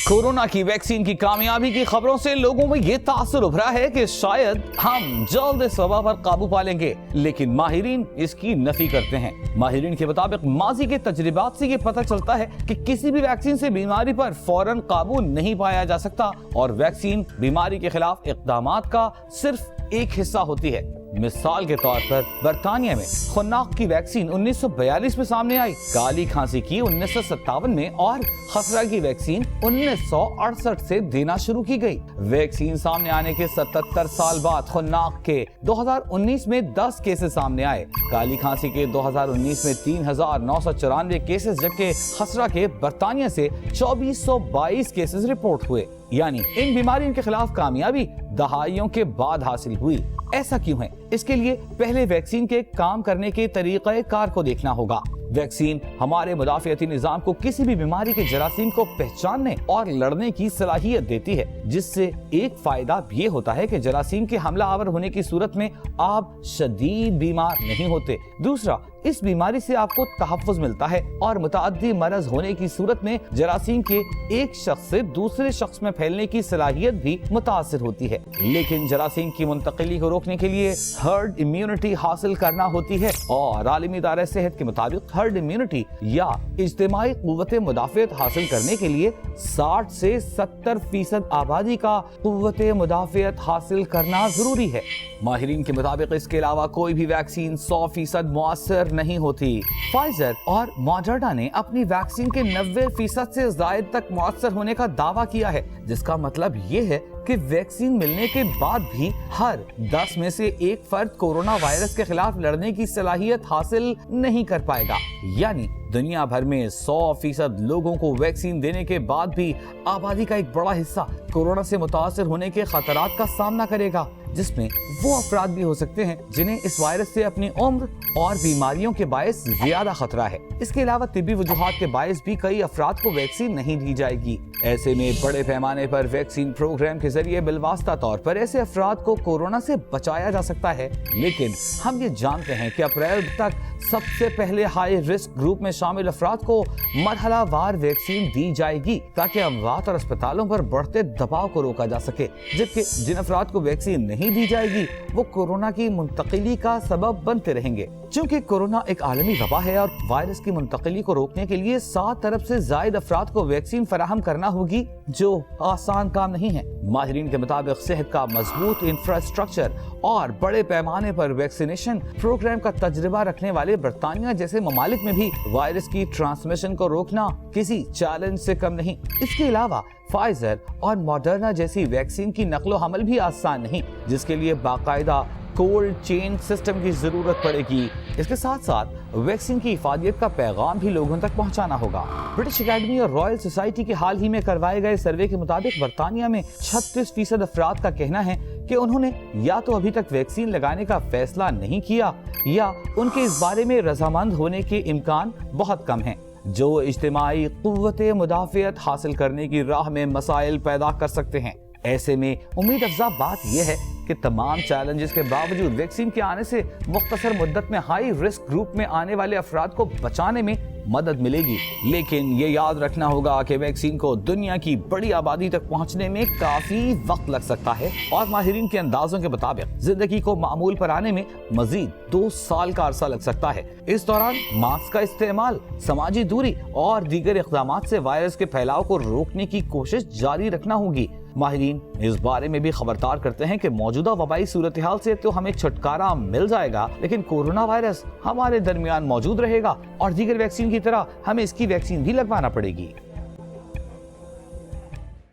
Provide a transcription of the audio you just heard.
Corona की vaccine की कामयाबी की खबरों से लोगों में ये तासुर उभरा है कि शायद हम जल्द इस वबा पर काबू पा लेंगे, लेकिन माहिरीन इसकी नफी करते हैं। माहिरीन के मुताबिक माजी के तजर्बात से ये पता चलता है कि किसी भी वैक्सीन से बीमारी पर फौरन काबू नहीं पाया जा सकता और वैक्सीन बीमारी के खिलाफ इक़दामात का सिर्फ एक हिस्सा होती है। मिसाल के तौर पर बरतानिया में खुन्नाक की वैक्सीन 1942 में सामने आई, काली खांसी की 1957 में और खसरा की वैक्सीन 1968 से देना शुरू की गई। वैक्सीन सामने आने के 77 साल बाद खुन्नाक के 2019 में 10 केसेस सामने आए, काली खांसी के 2019 में 3994 केसेस, जबकि खसरा के बरतानिया से 2422 केसेस रिपोर्ट हुए। यानी इन बीमारियों के खिलाफ कामयाबी दहाइयों के बाद हासिल हुई। ऐसा क्यों है? इसके लिए पहले वैक्सीन के काम करने के तरीक़े कार को देखना होगा। वैक्सीन हमारे मुदाफ़ियती निज़ाम को किसी भी बीमारी के जरासीम को पहचानने और लड़ने की सलाहियत देती है, जिससे एक फायदा ये होता है कि जरासीम के हमला आवर होने की सूरत में आप शदीद बीमार नहीं होते। दूसरा, इस बीमारी से आपको तहफ़्फ़ुज़ मिलता है और मुतअद्दी मरज़ होने की सूरत में जरासीम के एक शख्स से दूसरे शख्स में फैलने की सलाहियत भी मुतासिर होती है। लेकिन जरासीम की मुंतकिली को रोकने के लिए हर्ड इम्यूनिटी हासिल करना होती है और आलमी इदारे सेहत के मुताबिक हर्ड इम्यूनिटी या इज्तिमाई क़ुव्वत मुदाफ़ियत हासिल करने के लिए 60 से 70% आबादी का क़ुव्वत मुदाफ़ियत हासिल करना जरूरी है। माहिरीन के मुताबिक इसके अलावा कोई भी वैक्सीन 100% मुअस्सर नहीं होती। फाइजर और मॉडर्ना ने अपनी वैक्सीन के 90% से ज़ायद तक मुअस्सर होने का दावा किया है, जिसका मतलब ये है कि वैक्सीन मिलने के बाद भी हर 10 में से एक फर्द कोरोना वायरस के खिलाफ लड़ने की सलाहियत हासिल नहीं कर पाएगा। यानी दुनिया भर में 100% लोगों को वैक्सीन देने के बाद भी आबादी का एक बड़ा हिस्सा कोरोना से मुतासर होने के खतरात का सामना करेगा, जिसमें वो अफराद भी हो सकते हैं जिन्हें इस वायरस से अपनी उम्र और बीमारियों के बायस ज्यादा खतरा है। इसके अलावा तिब्बी वजूहात के बायस भी कई अफराद को वैक्सीन नहीं दी जाएगी। ऐसे में बड़े पैमाने पर वैक्सीन प्रोग्राम के जरिए बिलवास्ता तौर पर ऐसे अफराद को कोरोना से बचाया जा सकता है। लेकिन हम ये जानते हैं कि अप्रैल तक सबसे पहले हाई रिस्क ग्रुप में शामिल अफराद को मरहला वार वैक्सीन दी जाएगी, ताकि अमवात और अस्पतालों पर बढ़ते दबाव को रोका जा सके। जबकि जिन अफराद को वैक्सीन नहीं दी जाएगी वो कोरोना की मुंतकिली का सबब बनते रहेंगे। चूँकि कोरोना एक आलमी वबा है और वायरस की मुंतकिली को रोकने के लिए 7 अरब से जायद अफराद को वैक्सीन फराहम करना होगी, जो आसान काम नहीं है। माहिरीन के मुताबिक सेहत का मजबूत इंफ्रास्ट्रक्चर और बड़े पैमाने पर वैक्सीनेशन प्रोग्राम का तजर्बा रखने वाले बरतानिया जैसे ममालिक में भी वायरस की ट्रांसमिशन को रोकना किसी चैलेंज से कम नहीं। इसके अलावा फाइजर और मॉडर्ना जैसी वैक्सीन की नकलो हमल भी आसान नहीं, जिसके लिए बाकायदा कोल्ड चेन सिस्टम की जरूरत पड़ेगी। इसके साथ साथ वैक्सीन की इफादियत का पैगाम भी लोगों तक पहुंचाना होगा। ब्रिटिश अकेडमी और रॉयल सोसाइटी के हाल ही में करवाए गए सर्वे के मुताबिक बरतानिया में 36% अफराद का कहना है कि उन्होंने या तो अभी तक वैक्सीन लगाने का फैसला नहीं किया या उनके इस बारे में रजामंद होने के इम्कान बहुत कम हैं, जो इज्तिमाई क़ुव्वत मुदाफ़ियत हासिल करने की राह में मसाइल पैदा कर सकते हैं। ऐसे में उम्मीद अफजा बात यह है कि तमाम चैलेंजेस के बावजूद वैक्सीन के आने से मुख्तसर मुद्दत में हाई रिस्क ग्रुप में आने वाले अफराद को बचाने में मदद मिलेगी। लेकिन ये याद रखना होगा कि वैक्सीन को दुनिया की बड़ी आबादी तक पहुंचने में काफी वक्त लग सकता है और माहिरीन के अंदाजों के मुताबिक जिंदगी को मामूल पर आने में मजीद 2 साल का अरसा लग सकता है। इस दौरान मास्क का इस्तेमाल, समाजी दूरी और दीगर इक़दामात से वायरस के फैलाव को रोकने की कोशिश जारी रखना होगी। माहिरीन इस बारे में भी खबरदार करते हैं कि मौजूदा वबाई सूरत हाल से तो हमें छुटकारा मिल जाएगा, लेकिन कोरोना वायरस हमारे दरमियान मौजूद रहेगा और दीगर वैक्सीन की तरह हमें इसकी वैक्सीन भी लगवाना पड़ेगी।